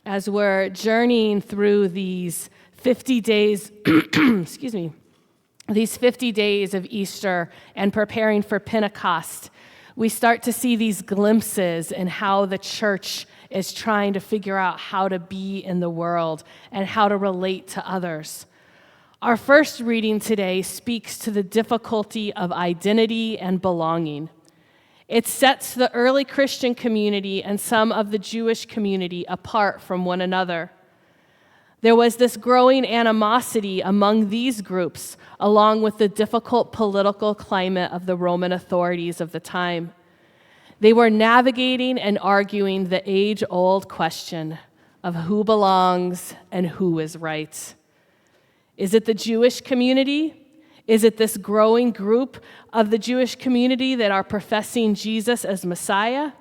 as we're journeying through these 50 days, excuse me, these 50 days of Easter and preparing for Pentecost, we start to see these glimpses in how the church is trying to figure out how to be in the world and how to relate to others. Our first reading today speaks to the difficulty of identity and belonging. It sets the early Christian community and some of the Jewish community apart from one another. There was this growing animosity among these groups, along with the difficult political climate of the Roman authorities of the time. They were navigating and arguing the age-old question of who belongs and who is right. Is it the Jewish community? Is it this growing group of the Jewish community that are professing Jesus as Messiah?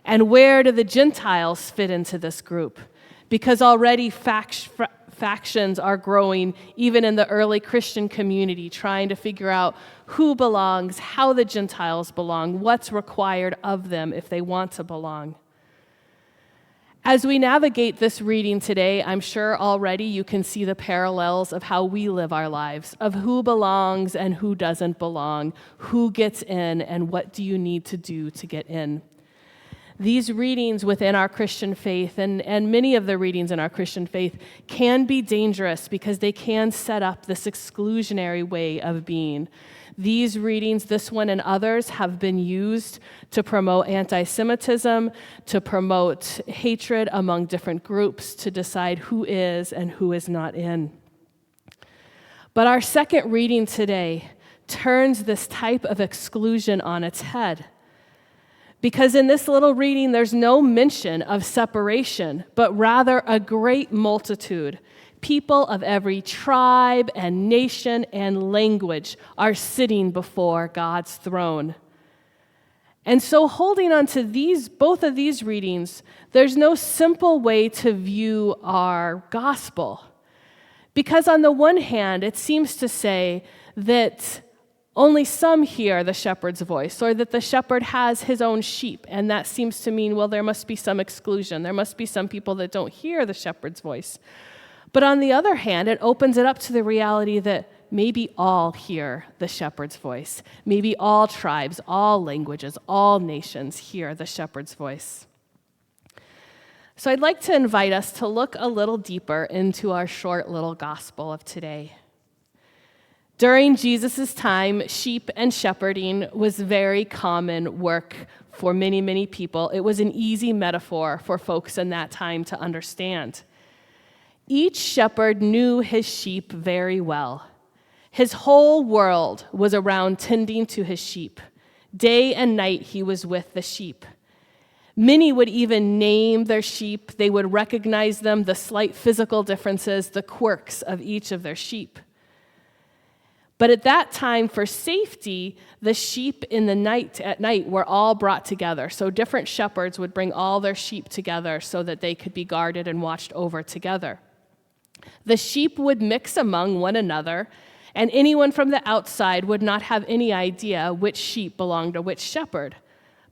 And where do the Gentiles fit into this group? Because already factions are growing, even in the early Christian community, trying to figure out who belongs, how the Gentiles belong, what's required of them if they want to belong. As we navigate this reading today, I'm sure already you can see the parallels of how we live our lives, of who belongs and who doesn't belong, who gets in, and what do you need to do to get in. These readings within our Christian faith, and many of the readings in our Christian faith, can be dangerous because they can set up this exclusionary way of being. These readings, this one and others, have been used to promote anti-Semitism, to promote hatred among different groups, to decide who is and who is not in. But our second reading today turns this type of exclusion on its head. Because in this little reading, there's no mention of separation, but rather a great multitude. People of every tribe and nation and language are sitting before God's throne. And so holding on to both of these readings, there's no simple way to view our gospel. Because on the one hand, it seems to say that only some hear the shepherd's voice, or that the shepherd has his own sheep, and that seems to mean, well, there must be some exclusion. There must be some people that don't hear the shepherd's voice. But on the other hand, it opens it up to the reality that maybe all hear the shepherd's voice. Maybe all tribes, all languages, all nations hear the shepherd's voice. So I'd like to invite us to look a little deeper into our short little gospel of today. During Jesus' time, sheep and shepherding was very common work for many, many people. It was an easy metaphor for folks in that time to understand. Each shepherd knew his sheep very well. His whole world was around tending to his sheep. Day and night he was with the sheep. Many would even name their sheep. They would recognize them, the slight physical differences, the quirks of each of their sheep. But at that time, for safety, the sheep at night were all brought together. So different shepherds would bring all their sheep together so that they could be guarded and watched over together. The sheep would mix among one another, and anyone from the outside would not have any idea which sheep belonged to which shepherd.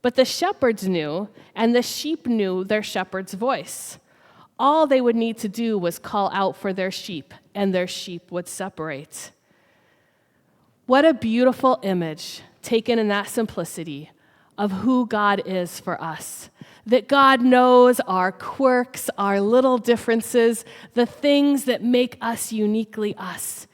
But the shepherds knew, and the sheep knew their shepherd's voice. All they would need to do was call out for their sheep, and their sheep would separate. What a beautiful image taken in that simplicity of who God is for us. That God knows our quirks, our little differences, the things that make us uniquely us,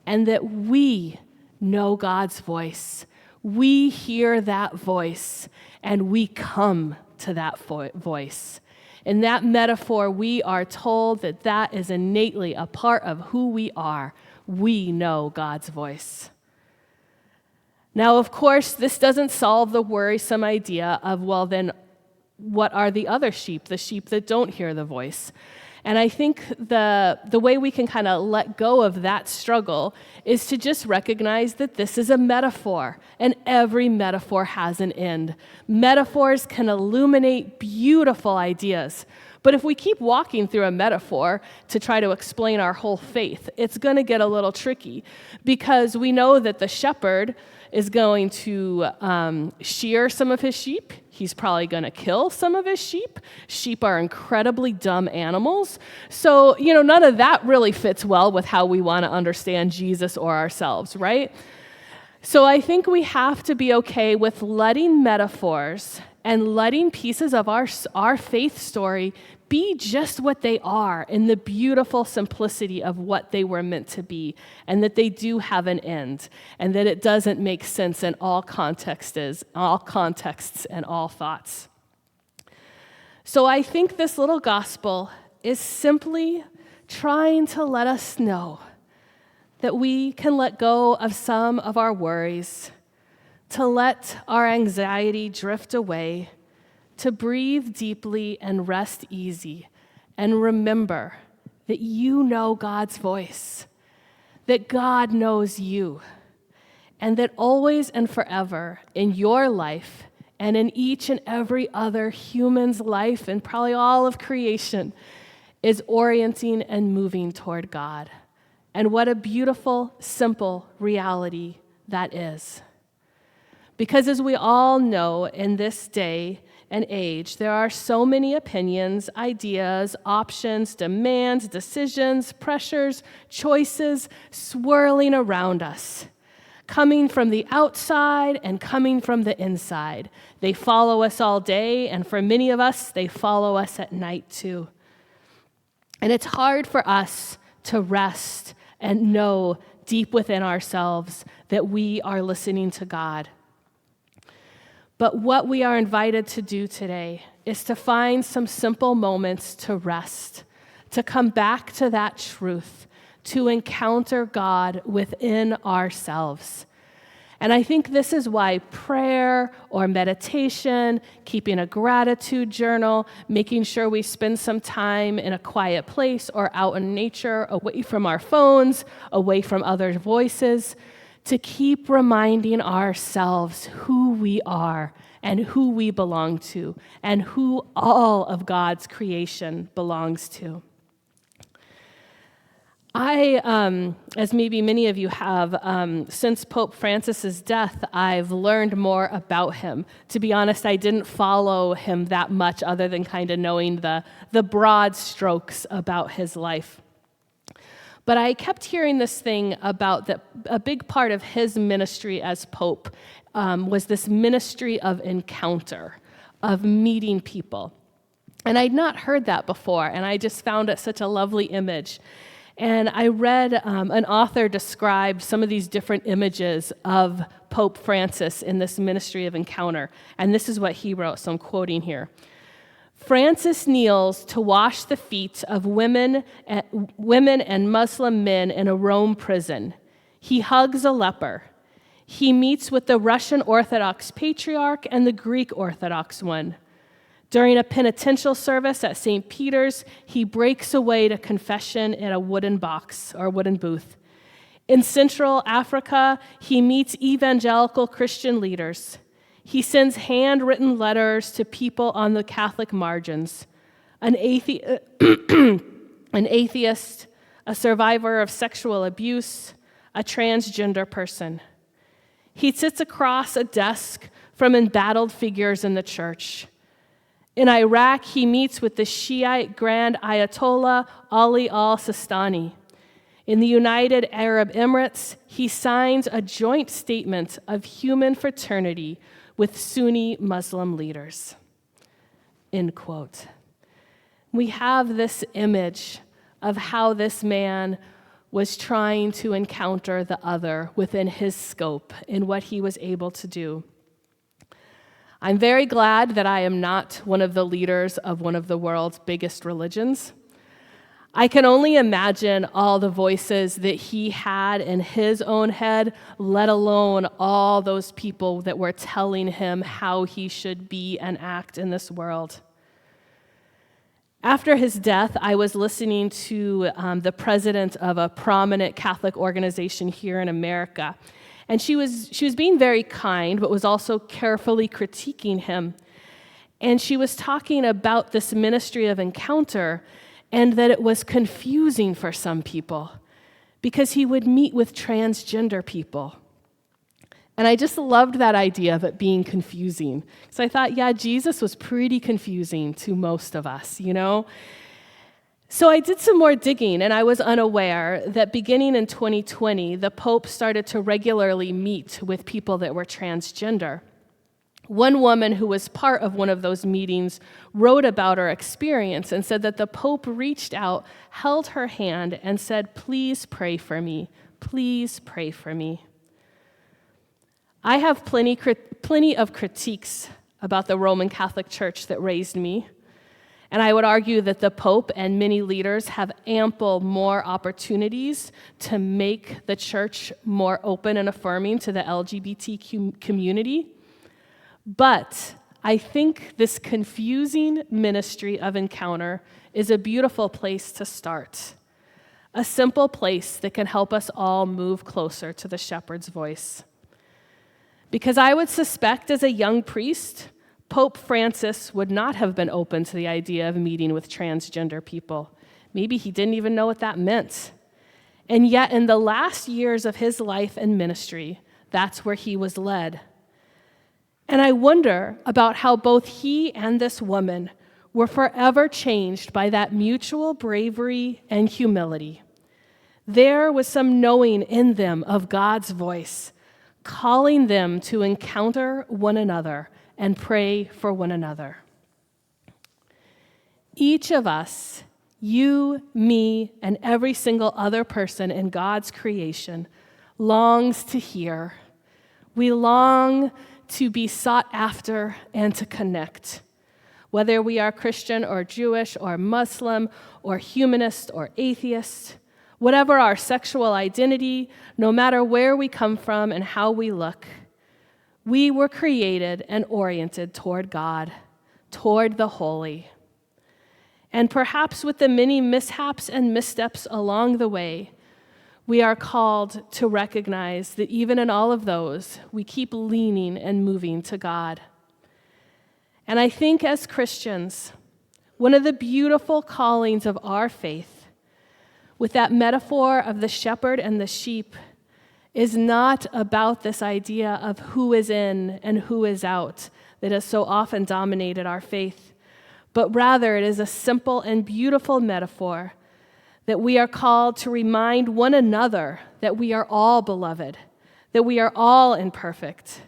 and that we know God's voice. We hear that voice, and we come to that voice. In that metaphor, we are told that that is innately a part of who we are. We know God's voice. Now, of course, this doesn't solve the worrisome idea of, well, then what are the other sheep, the sheep that don't hear the voice? And I think the way we can kind of let go of that struggle is to just recognize that this is a metaphor, and every metaphor has an end. Metaphors can illuminate beautiful ideas, But if we keep walking through a metaphor to try to explain our whole faith, it's going to get a little tricky, because we know that the shepherd is going to shear some of his sheep. He's probably going to kill some of his sheep. Sheep are incredibly dumb animals. So, none of that really fits well with how we want to understand Jesus or ourselves, right? So I think we have to be okay with letting metaphors and letting pieces of our faith story be just what they are, in the beautiful simplicity of what they were meant to be, and that they do have an end, and that it doesn't make sense in all contexts and all thoughts. So I think this little gospel is simply trying to let us know that we can let go of some of our worries, to let our anxiety drift away, to breathe deeply and rest easy, and remember that you know God's voice, that God knows you, and that always and forever in your life and in each and every other human's life, and probably all of creation, is orienting and moving toward God. And what a beautiful, simple reality that is. Because as we all know, in this day and age, there are so many opinions, ideas, options, demands, decisions, pressures, choices swirling around us, coming from the outside and coming from the inside. They follow us all day, and for many of us, they follow us at night too. And it's hard for us to rest and know deep within ourselves that we are listening to God. But what we are invited to do today is to find some simple moments to rest, to come back to that truth, to encounter God within ourselves. And I think this is why prayer or meditation, keeping a gratitude journal, making sure we spend some time in a quiet place or out in nature, away from our phones, away from other voices, to keep reminding ourselves who we are and who we belong to and who all of God's creation belongs to. As maybe many of you have, since Pope Francis's death, I've learned more about him. To be honest, I didn't follow him that much other than kind of knowing the broad strokes about his life. But I kept hearing this thing about that a big part of his ministry as Pope was this ministry of encounter, of meeting people. And I'd not heard that before, and I just found it such a lovely image. And I read an author describe some of these different images of Pope Francis in this ministry of encounter. And this is what he wrote, so I'm quoting here. Francis kneels to wash the feet of women and Muslim men in a Rome prison. He hugs a leper. He meets with the Russian Orthodox Patriarch and the Greek Orthodox one. During a penitential service at St. Peter's, he breaks away to confession in a wooden box or wooden booth. In Central Africa, he meets evangelical Christian leaders. He sends handwritten letters to people on the Catholic margins. An atheist, a survivor of sexual abuse, a transgender person. He sits across a desk from embattled figures in the church. In Iraq, he meets with the Shiite Grand Ayatollah Ali al-Sistani. In the United Arab Emirates, he signs a joint statement of human fraternity with Sunni Muslim leaders. End quote. We have this image of how this man was trying to encounter the other within his scope in what he was able to do. I'm very glad that I am not one of the leaders of one of the world's biggest religions. I can only imagine all the voices that he had in his own head, let alone all those people that were telling him how he should be and act in this world. After his death, I was listening to the president of a prominent Catholic organization here in America, and she was being very kind, but was also carefully critiquing him. And she was talking about this ministry of encounter and that it was confusing for some people because he would meet with transgender people. And I just loved that idea of it being confusing. So I thought, yeah, Jesus was pretty confusing to most of us, you know? So I did some more digging, and I was unaware that beginning in 2020, the Pope started to regularly meet with people that were transgender. One woman who was part of one of those meetings wrote about her experience and said that the Pope reached out, held her hand, and said, "Please pray for me. Please pray for me." I have plenty of critiques about the Roman Catholic Church that raised me, and I would argue that the Pope and many leaders have ample more opportunities to make the church more open and affirming to the LGBTQ community. But I think this confusing ministry of encounter is a beautiful place to start, a simple place that can help us all move closer to the shepherd's voice. Because I would suspect as a young priest, Pope Francis would not have been open to the idea of meeting with transgender people. Maybe he didn't even know what that meant. And yet in the last years of his life and ministry, that's where he was led. And I wonder about how both he and this woman were forever changed by that mutual bravery and humility. There was some knowing in them of God's voice, calling them to encounter one another and pray for one another. Each of us, you, me, and every single other person in God's creation, longs to hear. We long to be sought after and to connect. Whether we are Christian or Jewish or Muslim or humanist or atheist, whatever our sexual identity, no matter where we come from and how we look, we were created and oriented toward God, toward the holy. And perhaps with the many mishaps and missteps along the way, we are called to recognize that even in all of those, we keep leaning and moving to God. And I think as Christians, one of the beautiful callings of our faith, with that metaphor of the shepherd and the sheep, is not about this idea of who is in and who is out that has so often dominated our faith, but rather it is a simple and beautiful metaphor that we are called to remind one another that we are all beloved, that we are all imperfect,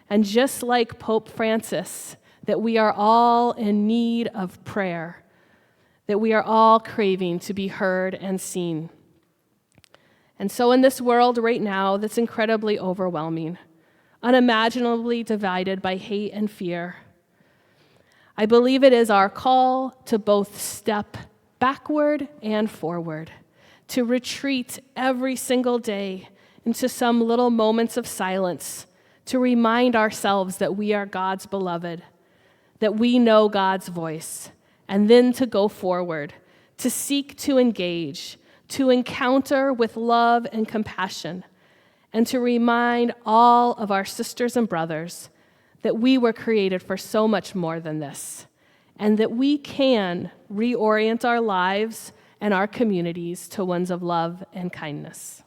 and just like Pope Francis, that we are all in need of prayer, that we are all craving to be heard and seen. And so in this world right now that's incredibly overwhelming, unimaginably divided by hate and fear, I believe it is our call to both step backward and forward, to retreat every single day into some little moments of silence, to remind ourselves that we are God's beloved, that we know God's voice, and then to go forward, to seek to engage, to encounter with love and compassion, and to remind all of our sisters and brothers that we were created for so much more than this, and that we can reorient our lives and our communities to ones of love and kindness.